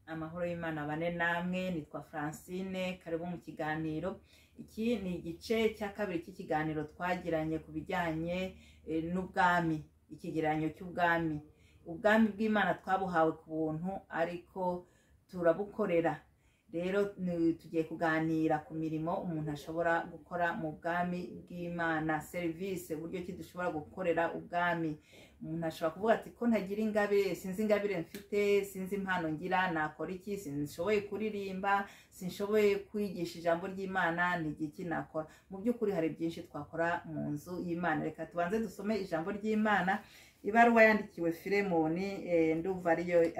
Amahoro y'Imana bane namwe, nitwa Francine, karibu mu kiganiro. Iki ni igice cya kabiri cy'ikiganiro twagiranye ku bijyanye n'ubwami, ikigereranyo cy'ubwami. Ubwami bw'Imana twabuhawe ku buntu ariko turabukorera. Rero tugiye kuganira ku mirimo umuntu ashobora gukora mu bwami bw'Imana, service, uburyo ki dushobora gukorera ubwami. Umuntu ashobora kuvuga ati ko ntagira ingabire, sinzi ingabire mfite, sinzi impano ngira, nakora iki? Sinshoboye kuririmba, sinshoboye kwigisha ijambo ry'Imana, ni iki nakora? Mu by'ukuri hari byinshi twakora mu nzu y'Imana. Reka tubanze dusome ijambo ry'Imana. Ibaruwa yandikiwe Filemoni, ndumva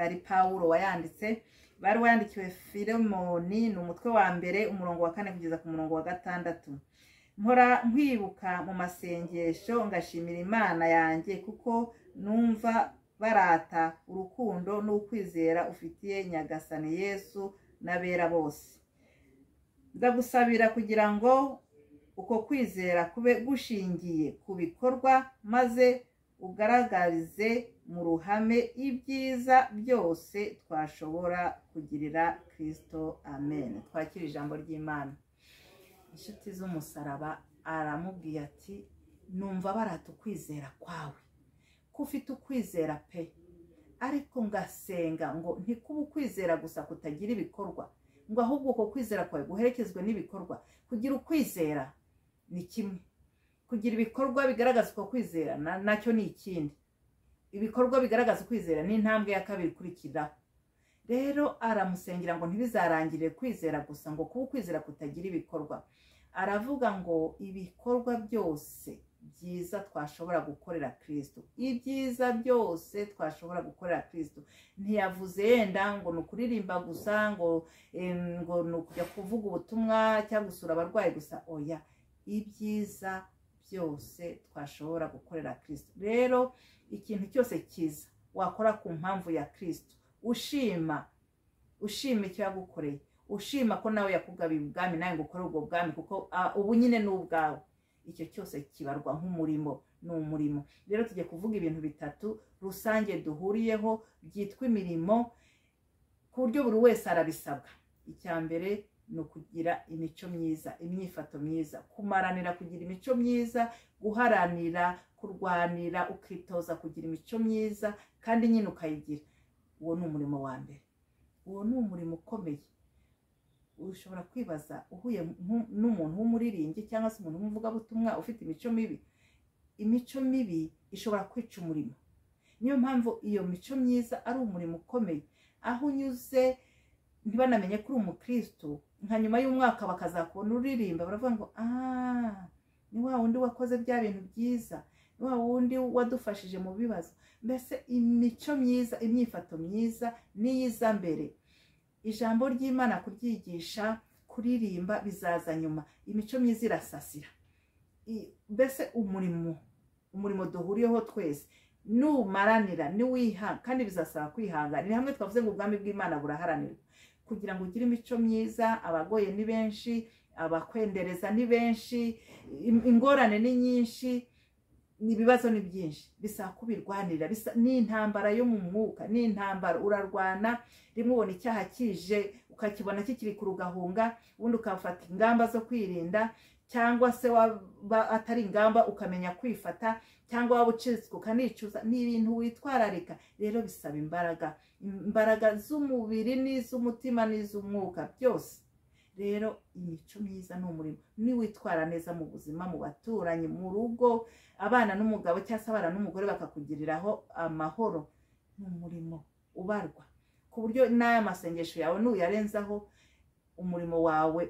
ari Paulo wayanditse. Ibaruwa yandikiwe Filemoni ni umutwe wa mbere, umurongo wa 4 kugeza ku murongo wa 6. Mpora nkwibuka mu masengesho ngashimira Imana yanjye kuko numva barata urukundo n'ukwizera ufitiye Nyagasani Yesu n'abera bose. Ndagusabira kugira ngo uko kwizera kube gushingiye ku bikorwa, maze ugaragarize mu ruhame ibyiza byose twashobora kugirira Kristo. Amen. Twakira ijambo ry'Imana. Inshuti z'umusaraba aramubwiye ati numva barata ukwizera kwawe, ko ufite ukwizera pe, ariko ngasenga ngo ntikuba ukwizera gusa kutagira ibikorwa, ngo ahubwo uko kwizera kwawe guherekezwe n'ibikorwa. Kugira ukwizera ni kimwe, kugira ibikorwa bigaragaza uko kwizera nacyo ni ikindi. Ibikorwa bigaragaza ukwizera ni intambwe ya kabiri ikurikiraho. Rero aramusengera ngo ntibizarangire kwizera gusa, ngo kuba ukwizera kutagira ibikorwa. Aravuga ngo ibikorwa byose byiza twashobora gukorera Kristo, ibyiza byose twashobora gukorera Kristo. Ntiyavuze yenda ngo nukuririmba gusa, ngo nukujya kuvuga ubutumwa cyangwa gusura abarwayi gusa. Oya, ibyiza byose twashobora gukorera Kristo. Rero ikintu cyose cyiza wakora ku mpamvu ya Kristo, ushima icyo yagukoreye, ushima ko nawe yakugabiye ubwami, nawe ngo ukore ubwo bwami kuko ubu nyine ni ubwawe, icyo cyose kibarwa nk'umurimo, ni umurimo. Rero tugiye kuvuga ibintu bitatu rusange duhuriyeho byitwa imirimo, ku buryo buri wese arabisabwa. Icya mbere ni ukugira imico myiza, imyifato myiza, kumaranira kugira imico myiza, guharanira, kurwanira, ukitoza kugira imico myiza kandi nyine ukayigira. Uwo ni umurimo wa mbere, uwo ni umurimo ukomeye. Ushobora kwibaza, uhuye n'umuntu w'umuririmbyi cyangwa se umuntu w'umuvugabutumwa ufite imico mibi, imico mibi ishobora kwica umurimo. Niyo mpamvu iyo mico myiza ari umurimo ukomeye. Aho unyuze ntibanamenye ko uri umukristo, nka nyuma y'umwaka bakazakubona uririmba, baravuga ngo ni wa wundi wakoze bya bintu byiza, ni wa wundi wadufashije mu bibazo. Mbese imico myiza, imyifato myiza niyiza mbere. Ijambo ry'Imana kuryigisha, kuririmba bizaza nyuma. Imico myiza irasasira. Mbese umurimo duhuriyeho twese numaranira, niwiha, kandi bizasaba kwihangana. Ni hamwe twavuze ngo ubwami bw'Imana buraharanirwa. Kugira ngo ugire imico myiza, abagoye ni benshi, abakwendereza ni benshi, ingorane ni nyinshi, ibibazo ni byinshi. Bisaba kubirwanira, ni intambara yo mu mwuka, ni intambara. Urarwana, rimwe ubona icyaha kije ukakibona kikiri ku rugahunga, ubundi ukafata ingamba zo kwirinda, cyangwa se waba atari ingamba ukamenya kwifata, cyangwa waba ucitswe ukanicuza. Ni ibintu witwararika. Rero bisaba imbaraga z'umubiri n'iz'umutima n'iz'umwuka byose. Rero imico myiza ni umurimo. Niwitwara neza mu buzima, mu baturanyi, mu rugo, abana n'umugabo cyangwa se abana n'umugore bakakugiriraho amahoro, ni umurimo ubarwa. Ku buryo n'aya masengesho yawe nuyarenzaho, umurimo wawe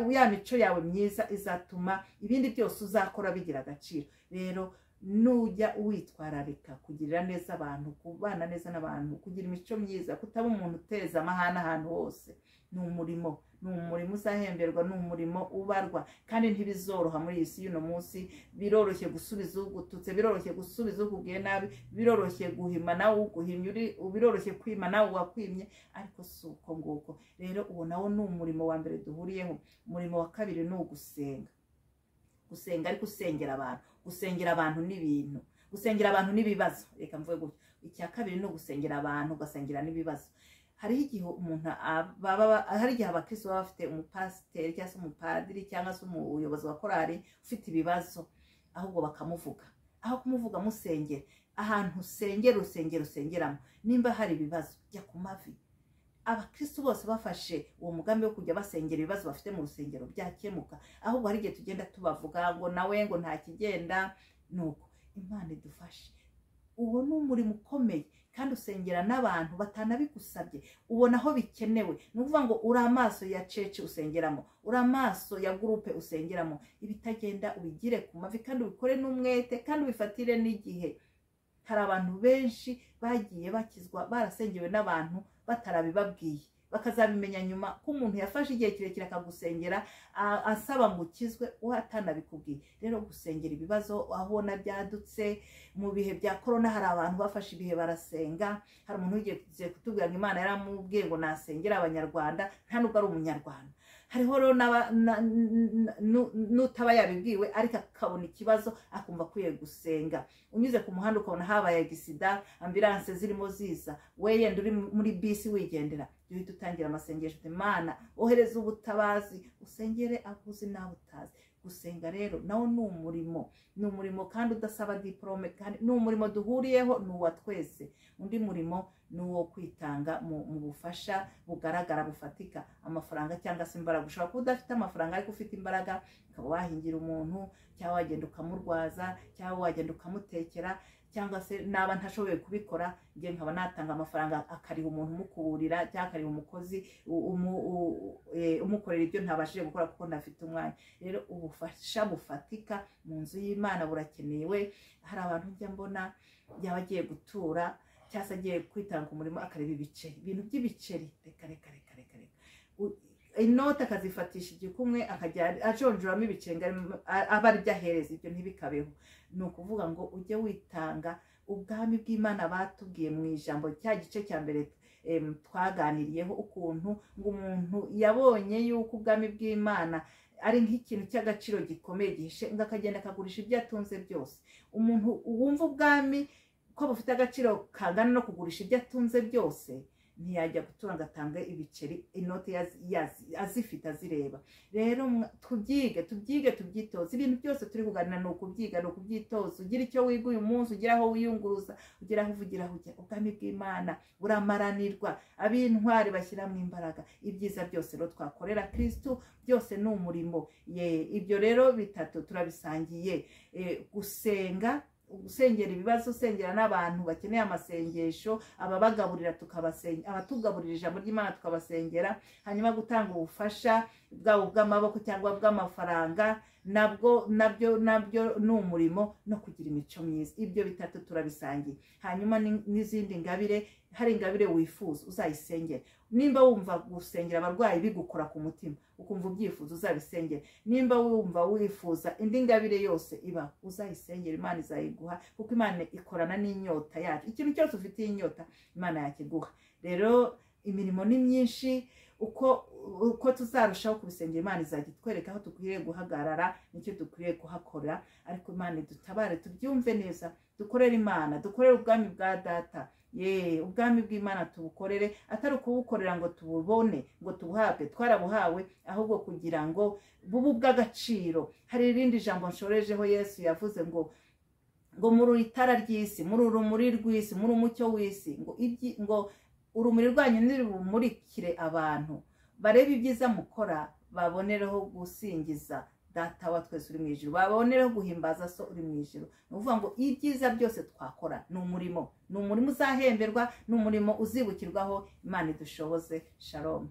ya mico yawe myiza izatuma ibindi byose uzakora bigira agaciro. Rero nujya witwararika kugirira neza abantu, kubana neza n'abantu, kugira imico myiza, kutaba umuntu uteza amahane ahantu hose, ni umurimo uzahemberwa, ni umurimo ubarwa. Kandi ntibizoroha muri iyi si y'uno munsi. Biroroshye gusubiza ugututse, biroroshye gusubiza ukubwiye nabi, biroroshye guhima nawe uguhimye, biroroshye kwima nawe wakwimye, ariko si uko nguko. Rero uwo nawo ni umurimo wa mbere duhuriyeho. Umurimo wa kabiri ni ugusenga. Gusenga ariko usengera abantu, gusengera abantu n'ibintu, gusengera abantu n'ibibazo. Reka mvuge gutyo, icya kabiri ni ugusengera abantu, ugasengera n'ibibazo. hariho igihe umuntu hari igihe abakristo baba bafite umupasiteri cyangwa se umupadiri cyangwa se umuyobozi wa korali ufite ibibazo, ahubwo bakamuvuga, aho kumuvuga musengera. ahantu usengera urusengero usengeramo, nimba hari ibibazo jya ku mavi. abakristo bose bafashe uwo mugambi wo kujya basengera ibibazo bafite mu rusengero byakemuka, ahubwo hari igihe tugenda tubavuga ngo nawe ngo nta kigenda. Nuko Imana idufashe. Uwo ni umurimo ukomeye, kandi usengera n'abantu batanabigusabye, ubona aho bikenewe. Ni ukuvuga ngo uri amaso ya cece usengeramo, uri amaso ya gurupe usengeramo. Ibitagenda ubigire ku mavi, kandi ubikore n'umwete, kandi ubifatire n'igihe. Hari abantu benshi bagiye bakizwa barasengewe n'abantu batarabibabwiye, bakazabimenya nyuma ko umuntu yafashe igihe kirekire akagusengera asaba ngo ukizwe atanabikubwiye. Rero gusengera ibibazo aho ubona byadutse. Mu bihe bya corona hari abantu bafashe ibihe barasenga. Hari umuntu ugiye kutubwira ngo Imana yaramubwiye ngo nasengera abanyarwanda, nta nubwo ari umunyarwanda. Hariho rero n'utaba yabibwiwe ariko akabona ikibazo akumva akwiye gusenga. Unyuze ku muhanda ukabona habaye agisida, ambulance zirimo ziza, we yenda uri muri bisi wigendera, uhita utangira amasengesho. Imana ohereza ubutabazi, usengere abuzi nawe utazi. Gusenga rero nawo ni umurimo kandi udasaba diplome, kandi ni umurimo duhuriyeho, ni uwa twese. Undi murimo ni uwo kwitanga mu bufasha bugaragara bufatika, amafaranga cyangwa se imbaraga. Ushobora kuba udafite amafaranga ariko ufite imbaraga, ukaba wahingira umuntu, cyangwa wagenda ukamurwaza, cyangwa wagenda ukamutekera, cyangwa se naba ntashoboye kubikora ngiye nkaba natanga amafaranga akariha umuntu umukuburira, cyangwa akariha umukozi umukorera ibyo ntabashije gukora kuko ntafite umwanya. Rero ubufasha bufatika mu nzu y'Imana burakenewe. Hari abantu njya mbona yaba agiye gutura cyangwa se agiye kwitanga umurimo akareba ibiceri, ibintu by'ibiceri, reka inota akazifatisha igikumwe akajya ajonjoramo ibiceri aba ari byo ahereza. Ibyo ntibikabeho. Ni ukuvuga ngo ujye witanga. Ubwami bw'Imana batubwiye mu ijambo cya gice cya mbere twaganiriyeho, ukuntu ngo umuntu yabonye yuko ubwami bw'Imana ari nk'ikintu cy'agaciro gikomeye gihishe, ngo akagenda akagurisha ibyo atunze byose. Umuntu wumva ubwami ko bufite agaciro kangana no kugurisha ibyo atunze byose, ntiyajya gutura ngo atange ibiceri, inote azifite azireba. Rero tubyige tubyitoze. Ibintu byose turi kuganira ni ukubyiga, ni ukubyitoza. Ugira icyo wiga uyu munsi, ugira aho wiyunguruza, ugira aho uvugira aho ujya. Ubwami bw'Imana buramaranirwa, ab'intwari bashyiramo imbaraga. Ibyiza byose rero twakorera Kristo byose ni umurimo. Ibyo rero bitatu turabisangiye: gusengera ibibazo, usengera n'abantu bakeneye amasengesho, ababagaburira tukabasengera, abatugaburira ijambo ry'Imana tukabasengera. Hanyuma gutanga ubufasha bwabo bw'amaboko cyangwa bw'amafaranga, nabyo ni umurimo, no kugira imico myiza. Ibyo bitatu turabisangiye. Hanyuma n'izindi ngabire, hari ingabire wifuza uzayisengera. Nimba wumva gusengera abarwayi bigukora ku mutima, ukumva ubyifuza, uzabisengera. Nimba wumva wifuza indi ngabire yose iba, uzayisengera. Imana izayiguha, kuko Imana ikorana n'inyota yacu. Ikintu cyose ufitiye inyota Imana yakiguha. Rero imirimo ni myinshi. Uko tuzarushaho kubisengera, Imana izajya itwereka aho dukwiriye guhagarara, nicyo dukwiriye kuhakora. Ariko Imana idutabare tubyumve neza, dukorere Imana, dukorere ubwami bwa Data. Ubwami bw'Imana tubukorere, atari ukubukorera ngo tububone, ngo tubuhabwe. Twarabuhawe ahubwo kugira ngo bube ubw'agaciro. Hari irindi jambo nshorejeho Yesu yavuze ngo muri itara ry'isi, muri urumuri rw'isi, muri umucyo w'isi, ngo urumuri rwanyu nirumurikire abantu, barebe ibyiza mukora, babonereho gusingiza Data wa twese uri mu ijuru, babonereho guhimbaza So uri mu ijuru. Ni ukuvuga ngo ibyiza byose twakora ni umurimo uzahemberwa, ni umurimo uzibukirwaho. Imana idushoboze. Shalom.